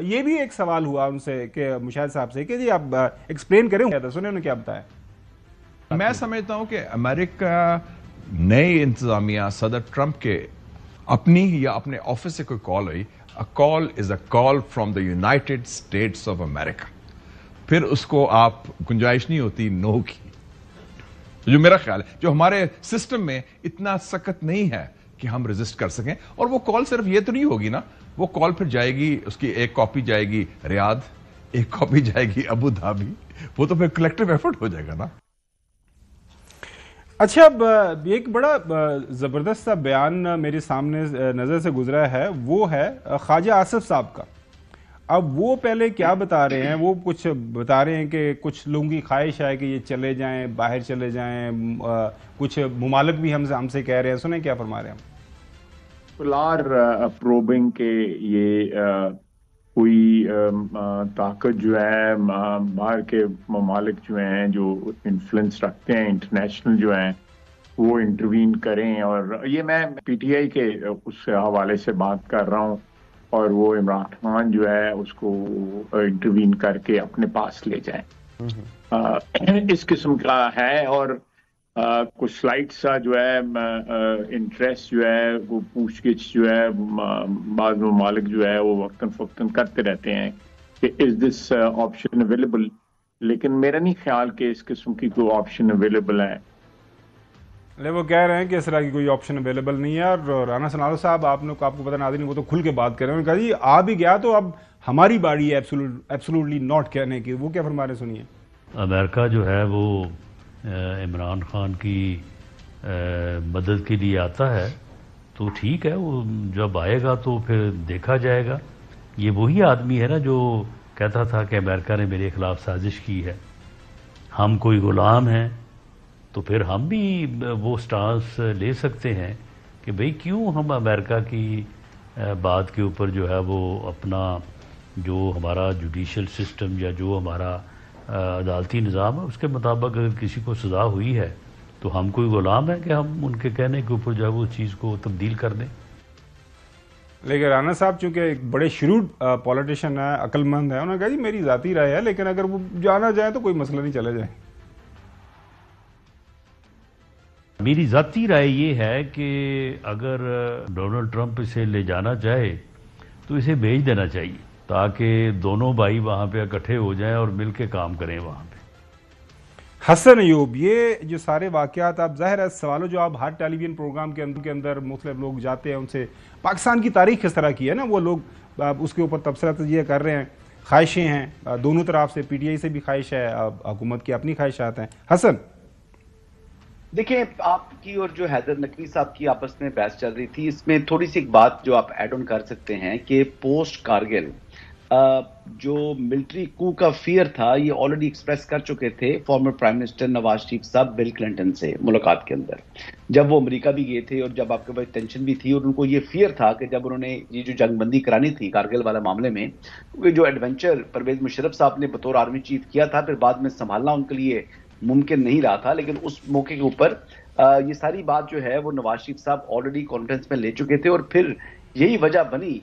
یہ بھی ایک سوال ہوا ان سے کہ مشاہد صاحب سے کہ جی آپ ایکسپلین کریں گے، سنیں انہوں نے کیا بتایا۔ میں سمجھتا ہوں کہ امریکہ نئے انتظامیہ صدر ٹرمپ کے اپنی یا اپنے آفس سے کوئی کال ہوئی، call is a call from the United States of America, پھر اس کو آپ گنجائش نہیں ہوتی نو کی، جو میرا خیال ہے، جو ہمارے سسٹم میں اتنا سخت نہیں ہے کہ ہم ریزسٹ کر سکیں۔ اور وہ کال صرف یہ تو نہیں ہوگی نا، وہ کال پھر جائے گی، اس کی ایک کاپی جائے گی ریاض، ایک کاپی جائے گی ابو دھابی، وہ تو پھر کلیکٹیو ایفرٹ ہو جائے گا نا۔ اچھا، اب ایک بڑا زبردست سا بیان میرے سامنے نظر سے گزرا ہے، وہ ہے خواجہ آصف صاحب کا۔ اب وہ پہلے کیا بتا رہے ہیں، وہ کچھ بتا رہے ہیں کہ کچھ لوگوں کی خواہش ہے کہ یہ چلے جائیں، باہر چلے جائیں، کچھ ممالک بھی ہم سے کہہ رہے ہیں، سنیں کیا فرما رہے ہیں۔ پولار پروبنگ کے یہ کوئی طاقت جو ہے باہر کے ممالک جو ہیں جو انفلوئنس رکھتے ہیں انٹرنیشنل جو ہیں وہ انٹروین کریں، اور یہ میں پی ٹی آئی کے اس حوالے سے بات کر رہا ہوں، اور وہ عمران خان جو ہے اس کو انٹروین کر کے اپنے پاس لے جائیں، اس قسم کا ہے۔ اور کچھ سلائٹ سا جو ہے انٹرسٹ جو ہے وہ پوچھ گچھ جو ہے بعض ممالک جو ہے وہ وقتاً فوقتاً کرتے رہتے ہیں کہ از دس آپشن اویلیبل، لیکن میرا نہیں خیال کہ اس قسم کی کوئی آپشن اویلیبل ہے۔ وہ کہہ رہے ہیں کہ اس طرح کی کوئی آپشن اویلیبل نہیں ہے، اور رانا سنالو صاحب آپ کو پتہ ناظرین وہ تو کھل کے بات کر رہے ہیں، انہوں نے کہا جی آ بھی گیا تو اب ہماری باری ہے ایبسولوٹلی ناٹ کہنے کی، وہ کیا فرما رہے ہیں، سنیے۔ امریکہ جو ہے وہ عمران خان کی مدد کے لیے آتا ہے تو ٹھیک ہے، وہ جب آئے گا تو پھر دیکھا جائے گا۔ یہ وہی آدمی ہے نا جو کہتا تھا کہ امریکہ نے میرے خلاف سازش کی ہے، ہم کوئی غلام ہیں، تو پھر ہم بھی وہ سٹانس لے سکتے ہیں کہ بھئی کیوں ہم امریکہ کی بات کے اوپر جو ہے وہ اپنا جو ہمارا جوڈیشل سسٹم یا جو ہمارا عدالتی نظام ہے اس کے مطابق اگر کسی کو سزا ہوئی ہے تو ہم کوئی غلام ہیں کہ ہم ان کے کہنے کے اوپر جو ہے وہ چیز کو تبدیل کر دیں۔ لیکن رانا صاحب چونکہ ایک بڑے شروڈ پولیٹیشین ہے، عقل مند ہے، انہوں نے کہا جی میری ذاتی رائے ہے، لیکن اگر وہ جانا جائیں تو کوئی مسئلہ نہیں، چلے جائیں۔ میری ذاتی رائے یہ ہے کہ اگر ڈونلڈ ٹرمپ اسے لے جانا چاہے تو اسے بھیج دینا چاہیے تاکہ دونوں بھائی وہاں پہ اکٹھے ہو جائیں اور مل کے کام کریں وہاں پہ۔ حسن ایوب، یہ جو سارے واقعات، آپ ظاہر ہے سوالوں جو آپ ہر ٹیلی ویژن پروگرام کے اندر مختلف لوگ جاتے ہیں ان سے پاکستان کی تاریخ کس طرح کی ہے نا، وہ لوگ اس کے اوپر تبصرہ تجزیہ کر رہے ہیں، خواہشیں ہیں دونوں طرف سے، پی ٹی آئی سے بھی خواہش ہے، حکومت کی اپنی خواہشات ہیں۔ حسن دیکھیں، آپ کی اور جو حیدر نقوی صاحب کی آپس میں بحث چل رہی تھی، اس میں تھوڑی سی ایک بات جو آپ ایڈ آن کر سکتے ہیں کہ پوسٹ کارگل جو ملٹری کو کا فیئر تھا یہ آلریڈی ایکسپریس کر چکے تھے former prime minister Nawaz Sharif صاحب بل کلنٹن سے ملاقات کے اندر، جب وہ امریکہ بھی گئے تھے اور جب آپ کے پاس ٹینشن بھی تھی، اور ان کو یہ فیئر تھا کہ جب انہوں نے یہ جو جنگ بندی کرانی تھی کارگل والا معاملے میں، جو ایڈونچر پرویز مشرف صاحب نے بطور آرمی چیف کیا تھا پھر بعد میں سنبھالنا ان کے لیے ممکن نہیں رہا تھا، لیکن اس موقع کے اوپر یہ ساری بات جو ہے وہ نواز شریف صاحب آلریڈی کانفرنس میں لے چکے تھے، اور پھر یہی وجہ بنی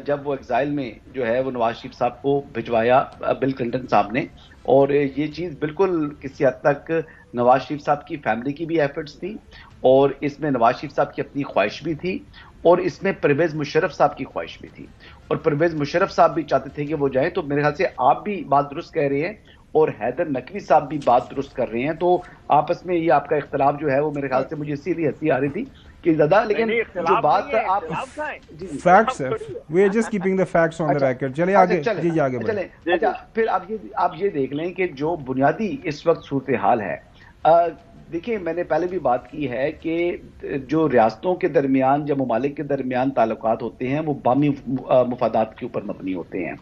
جب وہ ایگزائل میں جو ہے وہ نواز شریف صاحب کو بھجوایا بل کلنٹن صاحب نے، اور یہ چیز بالکل کسی حد تک نواز شریف صاحب کی فیملی کی بھی ایفرٹس تھی، اور اس میں نواز شریف صاحب کی اپنی خواہش بھی تھی، اور اس میں پرویز مشرف صاحب کی خواہش بھی تھی، اور پرویز مشرف صاحب بھی چاہتے تھے کہ وہ جائیں۔ تو میرے خیال سے آپ بھی بات درست کہہ رہے ہیں اور حیدر نقوی صاحب بھی بات درست کر رہے ہیں، تو آپس میں یہ آپ کا اختلاف جو ہے وہ میرے خیال سے مجھے اسی لیے ہنسی آ رہی تھی کہ زیادہ، لیکن جو بات آپ فیکٹس ہے، we are just keeping the facts on the record. چلیں آگے، جی آگے بڑھیں۔ اچھا، پھر آپ یہ دیکھ لیں کہ جو بنیادی اس وقت صورتحال ہے، دیکھیں میں نے پہلے بھی بات کی ہے کہ جو ریاستوں کے درمیان یا ممالک کے درمیان تعلقات ہوتے ہیں وہ باہمی مفادات کے اوپر مبنی ہوتے ہیں۔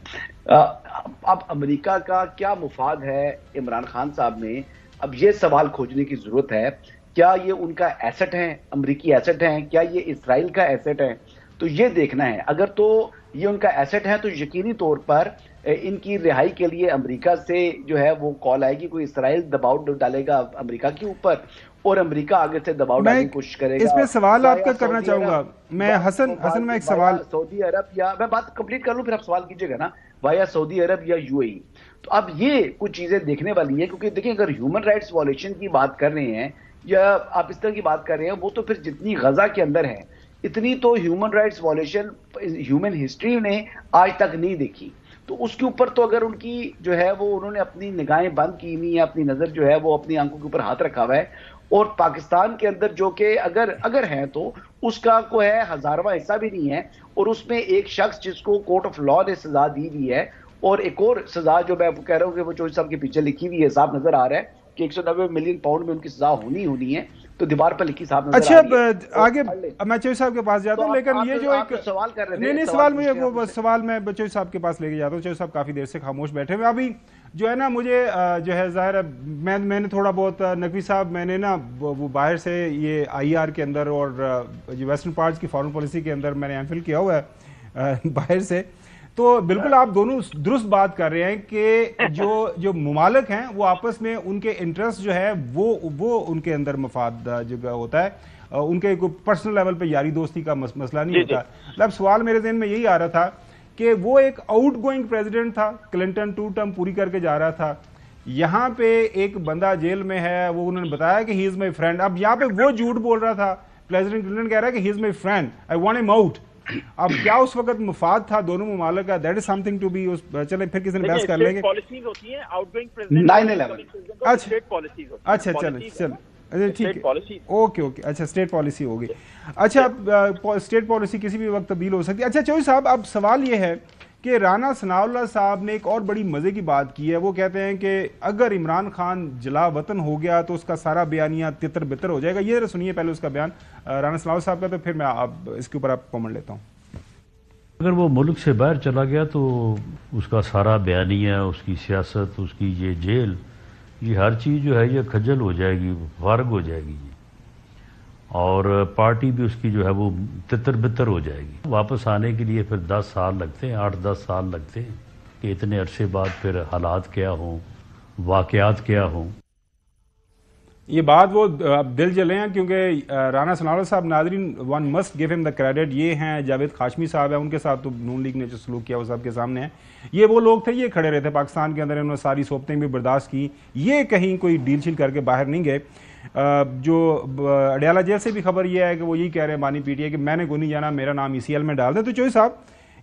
اب امریکہ کا کیا مفاد ہے عمران خان صاحب میں، اب یہ سوال کھوجنے کی ضرورت ہے، کیا یہ ان کا ایسٹ ہیں، امریکی ایسٹ ہیں، کیا یہ اسرائیل کا ایسٹ ہے، تو یہ دیکھنا ہے۔ اگر تو یہ ان کا ایسٹ ہے تو یقینی طور پر ان کی رہائی کے لیے امریکہ سے جو ہے وہ کال آئے گی، کوئی اسرائیل دباؤ ڈالے گا امریکہ کے اوپر اور امریکہ آگے سے دباؤ ڈالنے کی کوشش کرے گا۔ اس میں سوال آپ کا کرنا چاہوں گا میں، حسن میں ایک سوال، سعودی عرب، یا میں بات کمپلیٹ کر لوں پھر آپ سوال کیجئے گا نا۔ وایا سعودی عرب یا UAE. تو اب یہ کچھ چیزیں دیکھنے والی ہیں, کیونکہ دیکھیں اگر ہیومن رائٹس وائلیشن کی بات کر رہے ہیں یا آپ اس طرح کی بات کر رہے ہیں, وہ تو پھر جتنی غزہ کے اندر ہے اتنی تو human rights violation human history نے آج تک نہیں دیکھی. تو اس کے اوپر تو اگر ان کی جو ہے وہ انہوں نے اپنی نگاہیں بند کی ہوئی ہیں, اپنی نظر جو ہے وہ اپنی آنکھوں کے اوپر ہاتھ رکھا ہوا ہے, اور پاکستان کے اندر جو کہ اگر ہیں تو اس کا کوئی ہے 1000واں حصہ بھی نہیں ہے, اور اس میں ایک شخص جس کو کورٹ آف لا نے سزا دی ہوئی ہے, اور ایک اور سزا جو میں کہہ رہا ہوں کہ وہ چوہدری صاحب کے پیچھے لکھی ہوئی ہے, حساب نظر آ رہا ہے کہ 190 ملین پاؤنڈ میں ان کی سزا ہونی ہے, تو دیوار پر لکھی صاحب نظر اچھا. آ رہی ہے. آگے میں چوہدری صاحب کے پاس جاتا ہوں, لیکن یہ جو ایک سوال کر رہے تھے, نہیں سوال مجھے وہ سوال میں چوہدری صاحب کے پاس لے کے جاتا ہوں. چوہدری صاحب کافی دیر سے خاموش بیٹھے ہوئے. ابھی جو ہے نا مجھے جو ہے ظاہر ہے میں نے تھوڑا بہت نقوی صاحب میں نے نا وہ باہر سے یہ IR کے اندر اور جو ویسٹرن پارٹس کی فارن پالیسی کے اندر میں نے ایم فل کیا ہوا ہے باہر سے, تو بالکل آپ دونوں درست بات کر رہے ہیں کہ جو ممالک ہیں وہ آپس میں ان کے انٹرسٹ جو ہے وہ ان کے اندر مفاد جو ہوتا ہے, ان کے کوئی پرسنل لیول پہ یاری دوستی کا مسئلہ نہیں ہوتا. اب سوال میرے ذہن میں یہی آ رہا تھا کہ وہ ایک آؤٹ گوئنگ پریزیڈنٹ تھا, کلنٹن 2 ٹرم پوری کر کے جا رہا تھا, یہاں پہ ایک بندہ جیل میں ہے, وہ انہوں نے بتایا کہ ہی از مائی فرینڈ. اب یہاں پہ وہ جھوٹ بول رہا تھا, پریزیڈنٹ کلنٹن کہہ رہا ہے کہ he is my friend, I want him out. اب کیا اس وقت مفاد تھا دونوں ممالک کا؟ That is something to be. چلے پھر کسی نے بحث کر لیں گے. پالیسیز ہوتی ہیں out going president 9/11 state policies ہوتی ہیں. اچھا چلے ٹھیک ہے, اوکے اچھا اسٹیٹ پالیسی ہوگی. اچھا اسٹیٹ پالیسی کسی بھی وقت تبدیل ہو سکتی ہے. اچھا چوہدری صاحب اب سوال یہ ہے کہ رانا ثناء اللہ صاحب نے ایک اور بڑی مزے کی بات کی ہے. وہ کہتے ہیں کہ اگر عمران خان جلا وطن ہو گیا تو اس کا سارا بیانیہ تتر بتر ہو جائے گا. یہ سنیے پہلے اس کا بیان رانا ثناء اللہ صاحب کا, تو پھر میں اس کے اوپر آپ کامنٹ لیتا ہوں. اگر وہ ملک سے باہر چلا گیا تو اس کا سارا بیانیہ, اس کی سیاست, اس کی یہ جیل, یہ ہر چیز جو ہے یہ کھجل ہو جائے گی, فارغ ہو جائے گی, اور پارٹی بھی اس کی جو ہے وہ تتر بتر ہو جائے گی. واپس آنے کے لیے پھر 10 سال لگتے ہیں, 8-10 سال لگتے ہیں کہ اتنے عرصے بعد پھر حالات کیا ہوں, واقعات کیا ہوں. یہ بات وہ دل جلے ہیں کیونکہ رانا ثناء اللہ صاحب, ناظرین ون مسٹ گیو ہم دا کریڈٹ. یہ ہیں جاوید خاشمی صاحب ہیں, ان کے ساتھ تو نون لیگ نے جو سلوک کیا وہ سب کے سامنے ہے. یہ وہ لوگ تھے, یہ کھڑے رہے تھے پاکستان کے اندر, انہوں نے ساری صحبتیں بھی برداشت کی, یہ کہیں کوئی ڈیل شیل کر کے باہر نہیں گئے. جو اڈیالہ جیل سے بھی خبر یہ ہے کہ وہ یہی کہہ رہے ہیں بانی PTI کہ میں نے کو نہیں جانا, میرا نام ECL میں ڈال دیں. تو چوہدری صاحب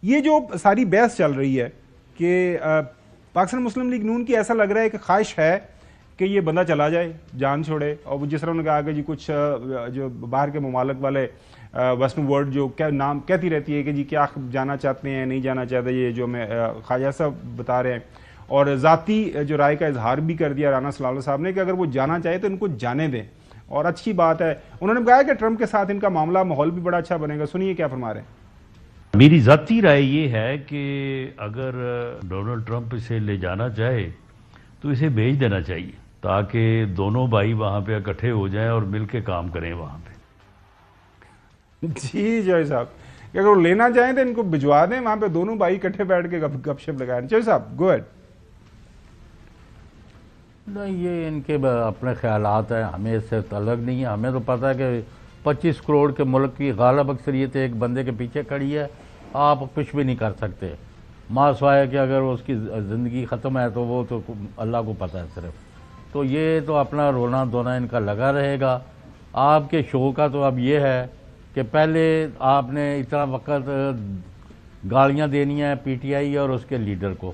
یہ جو ساری بحث چل رہی ہے کہ پاکستان مسلم لیگ نون کی ایسا لگ رہا ہے کہ خواہش ہے کہ یہ بندہ چلا جائے, جان چھوڑے, اور وہ جس طرح انہوں نے کہا کہ جی کچھ جو باہر کے ممالک والے ویسٹرن ورلڈ جو نام کہتی رہتی ہے کہ جی کیا جانا چاہتے ہیں نہیں جانا چاہتے, یہ جو میں خواجہ صاحب بتا رہے ہیں, اور ذاتی جو رائے کا اظہار بھی کر دیا رانا ثناء اللہ صاحب نے کہ اگر وہ جانا چاہے تو ان کو جانے دیں, اور اچھی بات ہے. انہوں نے کہا کہ ٹرمپ کے ساتھ ان کا معاملہ ماحول بھی بڑا اچھا بنے گا. سنیے کیا فرما رہے ہیں. میری ذاتی رائے یہ ہے کہ اگر ڈونلڈ ٹرمپ اسے لے جانا چاہے تو اسے بھیج دینا چاہیے, تاکہ دونوں بھائی وہاں پہ اکٹھے ہو جائیں اور مل کے کام کریں وہاں پہ. جی چوہدری صاحب کہ اگر وہ لینا چاہیں تو ان کو بھجوا دیں وہاں پہ, دونوں بھائی اکٹھے بیٹھ کے گپ شپ لگائیں. چوہدری صاحب گو ایڈ. نہیں, یہ ان کے اپنے خیالات ہیں, ہمیں اس سے تعلق نہیں ہے. ہمیں تو پتہ ہے کہ 25 کروڑ کے ملک کی غالب اکثریت ایک بندے کے پیچھے کھڑی ہے, آپ کچھ بھی نہیں کر سکتے. ماں سوائے کہ اگر اس کی زندگی ختم ہے تو وہ تو اللہ کو پتہ ہے صرف. تو یہ تو اپنا رونا دھونا ان کا لگا رہے گا. آپ کے شو کا تو اب یہ ہے کہ پہلے آپ نے اتنا وقت گالیاں دینی ہیں PTI اور اس کے لیڈر کو,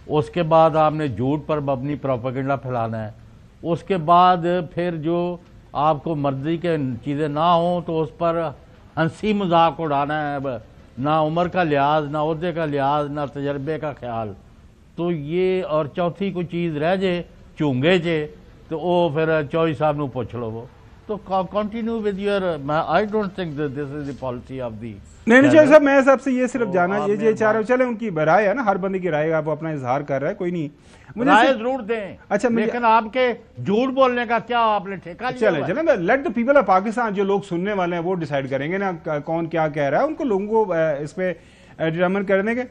اس کے بعد آپ نے جھوٹ پر مبنی پروپیگنڈا پھیلانا ہے, اس کے بعد پھر جو آپ کو مرضی کے چیزیں نہ ہوں تو اس پر ہنسی مذاق اڑانا ہے, نہ عمر کا لحاظ, نہ عہدے کا لحاظ, نہ تجربے کا خیال. تو یہ, اور چوتھی کوئی چیز رہ جائے چونگے جے تو وہ پھر چوہدری صاحب نو پوچھ لو. وہ تو continue with your, I don't think this is the policy of the. نہیں چوہدری صاحب میں صاحب سے یہ صرف جانا یہ چاہ رہے, چلے ان کی رائے ہے نا, ہر بندے کی رائے ہے, وہ اپنا اظہار کر رہا ہے, کوئی نہیں, رائے ضرور دیں. اچھا لیکن آپ کے جھوٹ بولنے کا کیا آپ نے ٹھیکہ لیا؟ چلیں let the people of Pakistan, جو لوگ سننے والے ہیں وہ ڈیسائیڈ کریں گے نا کون کیا کہہ رہا ہے, ان کو لوگوں کو اس پہ ڈٹرمن کرنے کے.